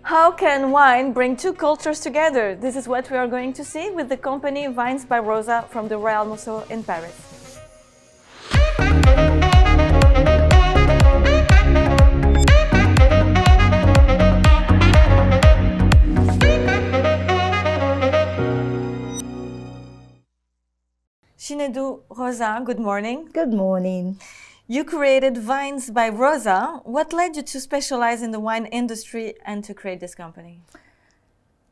How can wine bring two cultures together? This is what we are going to see with the company Vines by Rosa from the Royal Museo in Paris. Shinedou Rosa, good morning. Good morning. You created Vines by Rosa. What led you to specialize in the wine industry and to create this company?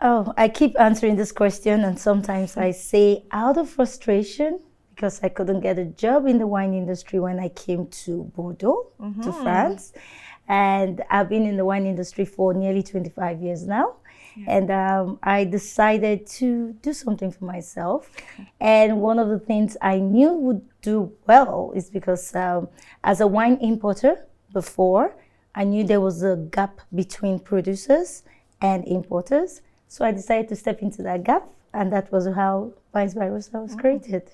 Oh, I keep answering this question, and sometimes I say out of frustration because I couldn't get a job in the wine industry when I came to Bordeaux, to France. And I've been in the wine industry for nearly 25 years now. And I decided to do something for myself. And one of the things I knew would do well is because as a wine importer before, I knew there was a gap between producers and importers. So I decided to step into that gap, and that was how Vines by Rosa was created.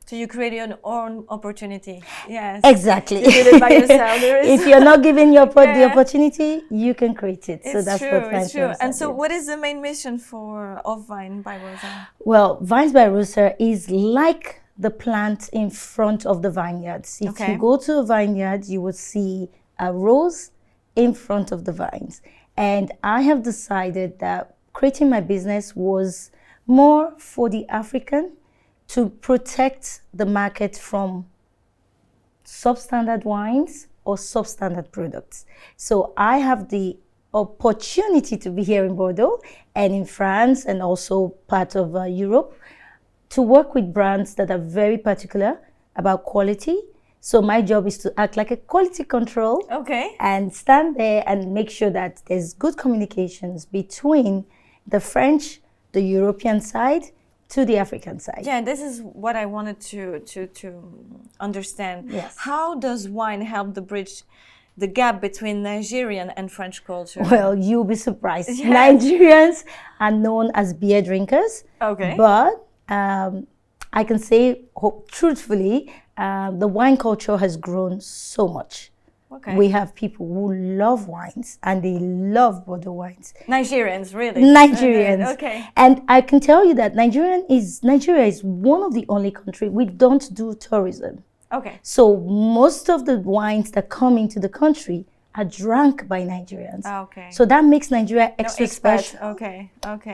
So you created your own opportunity. Yes. Exactly. You did it by yourself. If you're not given the opportunity, you can create it. So that's what Vines by Rosa And so did. what is the main mission of Vines by Rosa? Well, Vines by Rosa is like the plant in front of the vineyards. If you go to a vineyard, you would see a rose in front of the vines. And I have decided that creating my business was more for the African, to protect the market from substandard wines or substandard products. So I have the opportunity to be here in Bordeaux and in France and also part of Europe to work with brands that are very particular about quality. So my job is to act like a quality control and stand there and make sure that there's good communications between the French, the European side, to the African side. Yeah, this is what I wanted to understand. Yes. How does wine help to bridge the gap between Nigerian and French culture? Well, you'll be surprised. Yes. Nigerians are known as beer drinkers. But I can say truthfully, the wine culture has grown so much. We have people who love wines and they love Bordeaux wines. Nigerians, really? Nigerians. And I can tell you that Nigeria is one of the only countries we don't do tourism. So most of the wines that come into the country are drunk by Nigerians. So that makes Nigeria extra special.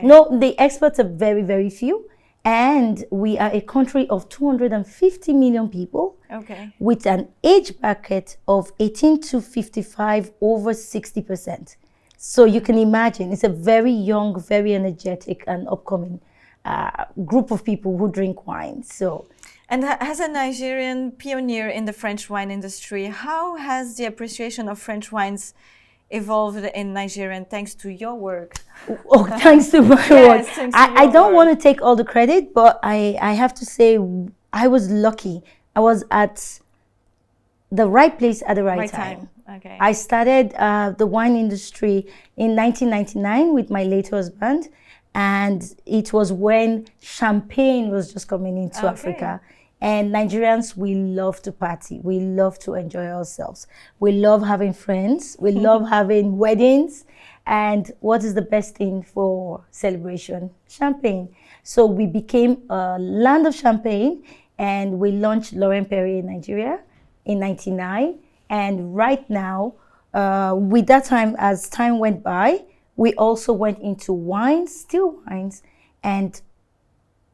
No, the experts are very, very few. And we are a country of 250 million people with an age bracket of 18 to 55, over 60%. So you can imagine it's a very young, very energetic and upcoming group of people who drink wine. And as a Nigerian pioneer in the French wine industry, how has the appreciation of French wines evolved in Nigeria, and thanks to your work? Oh, thanks to my work. I don't want to take all the credit, but I have to say I was lucky. I was at the right place at the right time. I started the wine industry in 1999 with my late husband, and it was when champagne was just coming into Africa. And Nigerians, we love to party. We love to enjoy ourselves. We love having friends. We love having weddings. And what is the best thing for celebration? Champagne. So we became a land of champagne, and we launched Laurent Perrier in Nigeria in 1999. And right now, with that time, as time went by, we also went into wines, still wines, and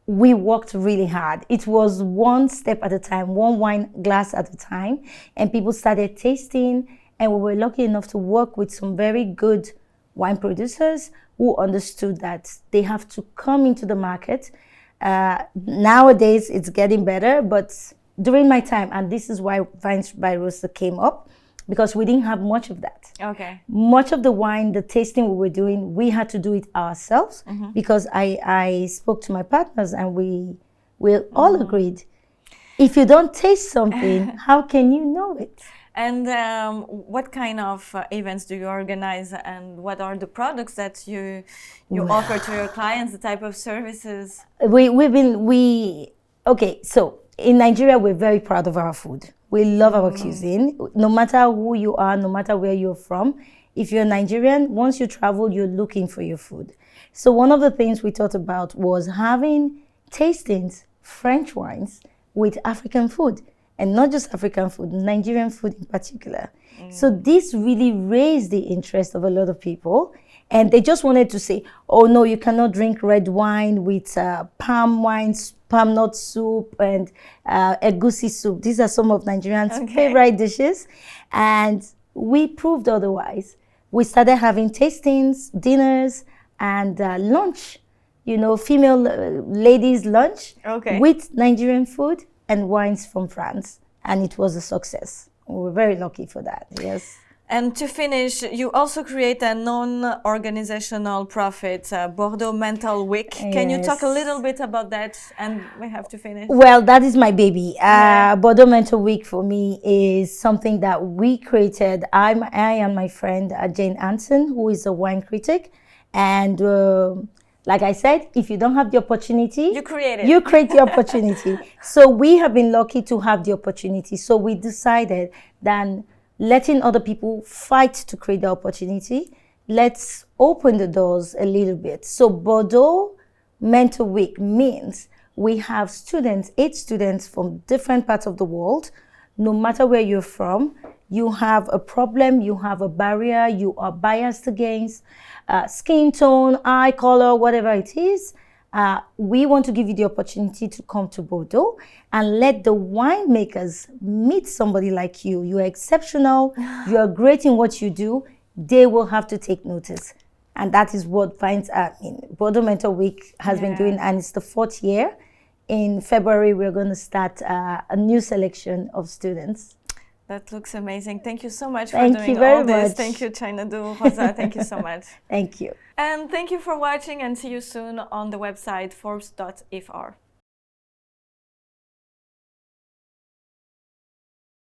we worked really hard. It was one step at a time, one wine glass at a time, and people started tasting, and we were lucky enough to work with some very good wine producers who understood that they have to come into the market. Nowadays, it's getting better, but during my time, and this is why Vines by Rosa came up, because we didn't have much of that. Much of the wine, the tasting we were doing, we had to do it ourselves because I spoke to my partners and we all agreed, if you don't taste something, how can you know it? And what kind of events do you organize, and what are the products that you offer to your clients, the type of services? So in Nigeria, we're very proud of our food. We love our cuisine. No matter who you are, no matter where you're from, If you're Nigerian, once you travel, you're looking for your food. So one of the things we thought about was having tastings, French wines with African food, and not just African food, Nigerian food in particular. So this really raised the interest of a lot of people, and they just wanted to say, oh no, you cannot drink red wine with palm wines, palm nut soup, and egusi soup. These are some of Nigerians' favorite dishes, and we proved otherwise. We started having tastings, dinners, and lunch, female ladies' lunch with Nigerian food and wines from France. And it was a success. We were very lucky for that, yes. And to finish, you also create a non-organizational profit, Bordeaux Mental Week. Can you talk a little bit about that? And we have to finish. Well, that is my baby. Bordeaux Mental Week for me is something that we created. I and my friend Jane Anson, who is a wine critic. And like I said, if you don't have the opportunity, you create the opportunity. So we have been lucky to have the opportunity. So we decided that letting other people fight to create the opportunity, let's open the doors a little bit. So Bordeaux Mental Week means we have 8 students from different parts of the world. No matter where you're from, you have a problem, you have a barrier, you are biased against skin tone, eye color, whatever it is. We want to give you the opportunity to come to Bordeaux and let the winemakers meet somebody like you. You are exceptional. You are great in what you do. They will have to take notice. And that is what Bordeaux Mental Week has been doing. And it's the 4th year. In February, we're going to start a new selection of students. That looks amazing. Thank you so much for doing all this. Thank you, Chinadu, Rosa. Thank you so much. Thank you. And thank you for watching, and see you soon on the website forbes.fr.